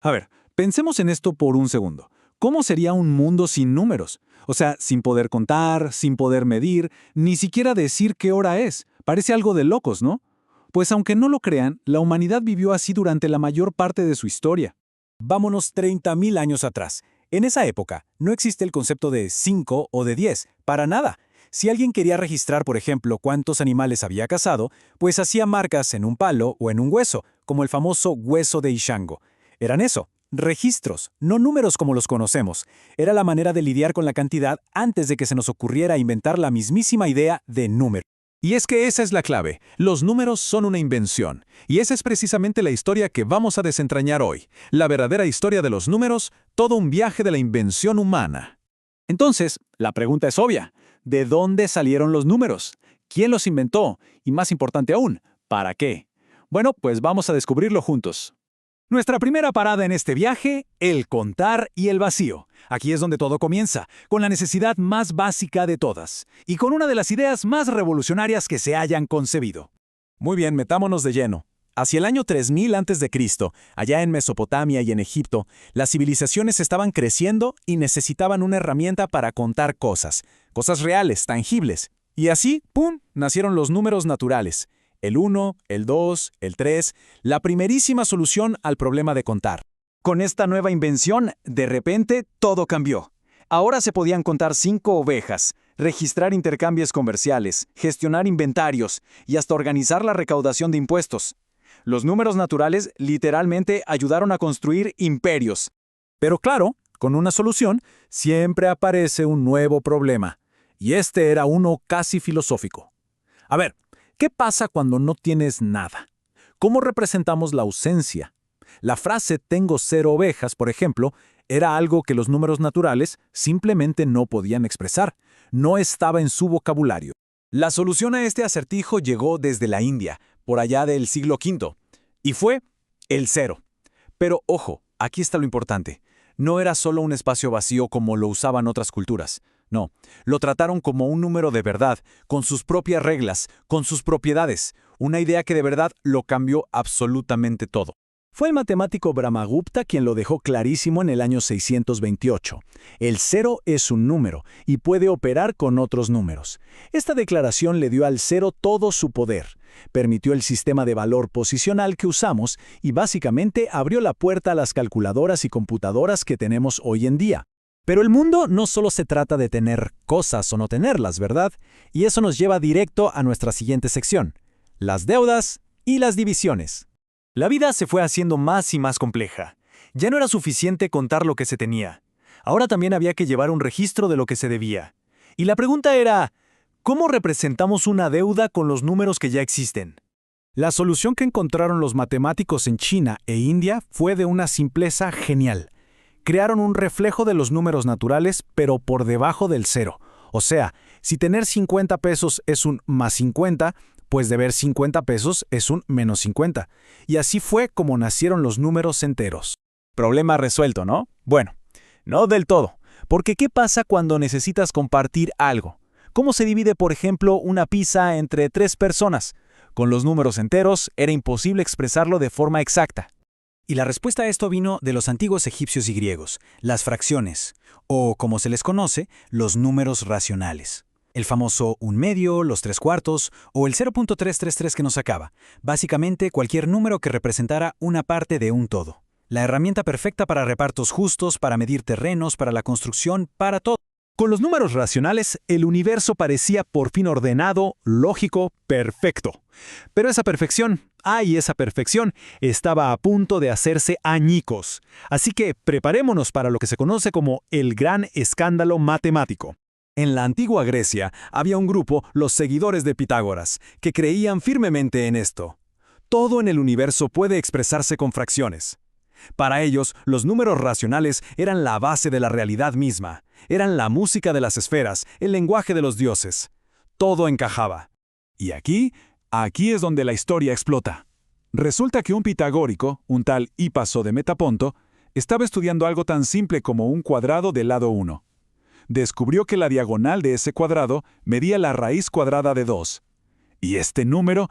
A ver, pensemos en esto por un segundo. ¿Cómo sería un mundo sin números? O sea, sin poder contar, sin poder medir, ni siquiera decir qué hora es. Parece algo de locos, ¿no? Pues aunque no lo crean, la humanidad vivió así durante la mayor parte de su historia. Vámonos 30.000 años atrás. En esa época, no existe el concepto de 5 o de 10, para nada. Si alguien quería registrar, por ejemplo, cuántos animales había cazado, pues hacía marcas en un palo o en un hueso, como el famoso hueso de Ishango. Eran eso, registros, no números como los conocemos. Era la manera de lidiar con la cantidad antes de que se nos ocurriera inventar la mismísima idea de número. Y es que esa es la clave. Los números son una invención. Y esa es precisamente la historia que vamos a desentrañar hoy. La verdadera historia de los números, todo un viaje de la invención humana. Entonces, la pregunta es obvia. ¿De dónde salieron los números? ¿Quién los inventó? Y más importante aún, ¿para qué? Bueno, pues vamos a descubrirlo juntos. Nuestra primera parada en este viaje, el contar y el vacío. Aquí es donde todo comienza, con la necesidad más básica de todas, y con una de las ideas más revolucionarias que se hayan concebido. Muy bien, metámonos de lleno. Hacia el año 3000 a.C., allá en Mesopotamia y en Egipto, las civilizaciones estaban creciendo y necesitaban una herramienta para contar cosas reales, tangibles. Y así, ¡pum!, nacieron los números naturales. El 1, el 2, el 3, la primerísima solución al problema de contar. Con esta nueva invención, de repente, todo cambió. Ahora se podían contar 5 ovejas, registrar intercambios comerciales, gestionar inventarios y hasta organizar la recaudación de impuestos. Los números naturales literalmente ayudaron a construir imperios. Pero claro, con una solución, siempre aparece un nuevo problema. Y este era uno casi filosófico. A ver, ¿qué pasa cuando no tienes nada? ¿Cómo representamos la ausencia? La frase «tengo 0 ovejas», por ejemplo, era algo que los números naturales simplemente no podían expresar. No estaba en su vocabulario. La solución a este acertijo llegó desde la India, por allá del siglo V, y fue el 0. Pero ojo, aquí está lo importante. No era solo un espacio vacío como lo usaban otras culturas. No, lo trataron como un número de verdad, con sus propias reglas, con sus propiedades. Una idea que de verdad lo cambió absolutamente todo. Fue el matemático Brahmagupta quien lo dejó clarísimo en el año 628. El 0 es un número y puede operar con otros números. Esta declaración le dio al 0 todo su poder. Permitió el sistema de valor posicional que usamos y básicamente abrió la puerta a las calculadoras y computadoras que tenemos hoy en día. Pero el mundo no solo se trata de tener cosas o no tenerlas, ¿verdad? Y eso nos lleva directo a nuestra siguiente sección: las deudas y las divisiones. La vida se fue haciendo más y más compleja. Ya no era suficiente contar lo que se tenía. Ahora también había que llevar un registro de lo que se debía. Y la pregunta era, ¿cómo representamos una deuda con los números que ya existen? La solución que encontraron los matemáticos en China e India fue de una simpleza genial. Crearon un reflejo de los números naturales, pero por debajo del 0. O sea, si tener 50 pesos es un más 50, pues deber 50 pesos es un menos 50. Y así fue como nacieron los números enteros. Problema resuelto, ¿no? Bueno, no del todo. Porque ¿qué pasa cuando necesitas compartir algo? ¿Cómo se divide, por ejemplo, una pizza entre 3 personas? Con los números enteros era imposible expresarlo de forma exacta. Y la respuesta a esto vino de los antiguos egipcios y griegos, las fracciones, o como se les conoce, los números racionales. El famoso 1/2, los 3/4 o el 0.333 que nos acaba. Básicamente cualquier número que representara una parte de un todo. La herramienta perfecta para repartos justos, para medir terrenos, para la construcción, para todo. Con los números racionales, el universo parecía por fin ordenado, lógico, perfecto. Pero esa perfección, estaba a punto de hacerse añicos. Así que preparémonos para lo que se conoce como el gran escándalo matemático. En la antigua Grecia había un grupo, los seguidores de Pitágoras, que creían firmemente en esto. Todo en el universo puede expresarse con fracciones. Para ellos, los números racionales eran la base de la realidad misma. Eran la música de las esferas, el lenguaje de los dioses. Todo encajaba. Y aquí es donde la historia explota. Resulta que un pitagórico, un tal Hipaso de Metaponto, estaba estudiando algo tan simple como un cuadrado del lado 1. Descubrió que la diagonal de ese cuadrado medía la raíz cuadrada de 2. Y este número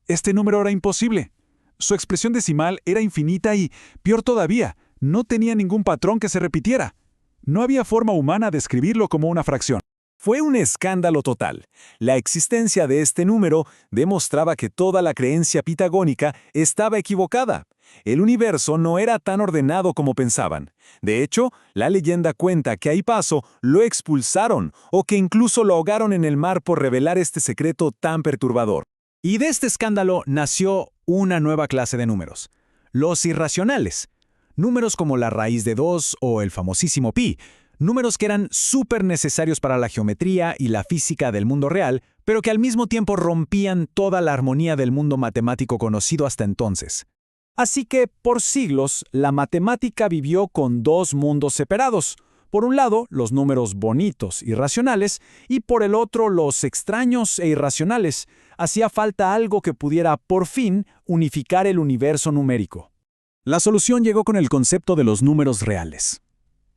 era imposible. Su expresión decimal era infinita y, peor todavía, No tenía ningún patrón que se repitiera. No había forma humana de escribirlo como una fracción. Fue un escándalo total. La existencia de este número demostraba que toda la creencia pitagórica estaba equivocada. El universo no era tan ordenado como pensaban. De hecho, la leyenda cuenta que a Hipaso lo expulsaron o que incluso lo ahogaron en el mar por revelar este secreto tan perturbador. Y de este escándalo nació una nueva clase de números, los irracionales. Números como la raíz de 2 o el famosísimo pi, números que eran súper necesarios para la geometría y la física del mundo real, pero que al mismo tiempo rompían toda la armonía del mundo matemático conocido hasta entonces. Así que, por siglos, la matemática vivió con dos mundos separados. Por un lado, los números bonitos y racionales, y por el otro, los extraños e irracionales. Hacía falta algo que pudiera, por fin, unificar el universo numérico. La solución llegó con el concepto de los números reales.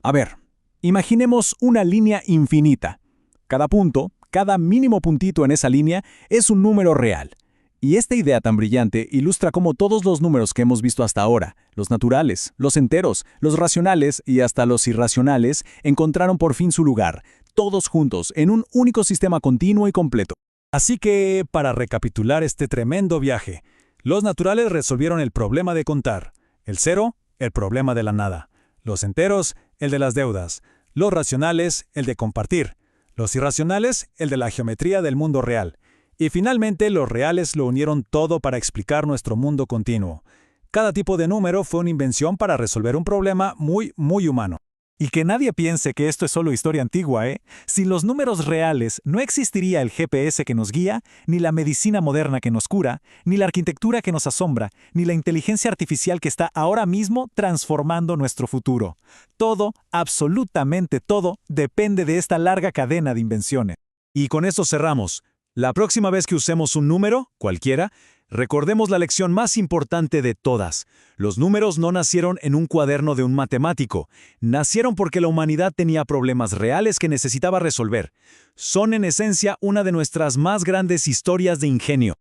A ver, imaginemos una línea infinita. Cada punto, cada mínimo puntito en esa línea, es un número real. Y esta idea tan brillante ilustra cómo todos los números que hemos visto hasta ahora, los naturales, los enteros, los racionales y hasta los irracionales, encontraron por fin su lugar, todos juntos, en un único sistema continuo y completo. Así que, para recapitular este tremendo viaje, los naturales resolvieron el problema de contar, el cero, el problema de la nada, los enteros, el de las deudas, los racionales, el de compartir, los irracionales, el de la geometría del mundo real. Y finalmente los reales lo unieron todo para explicar nuestro mundo continuo. Cada tipo de número fue una invención para resolver un problema muy, muy humano. Y que nadie piense que esto es solo historia antigua, ¿eh? Sin los números reales no existiría el GPS que nos guía, ni la medicina moderna que nos cura, ni la arquitectura que nos asombra, ni la inteligencia artificial que está ahora mismo transformando nuestro futuro. Todo, absolutamente todo, depende de esta larga cadena de invenciones. Y con eso cerramos. La próxima vez que usemos un número, cualquiera, recordemos la lección más importante de todas. Los números no nacieron en un cuaderno de un matemático. Nacieron porque la humanidad tenía problemas reales que necesitaba resolver. Son en esencia una de nuestras más grandes historias de ingenio.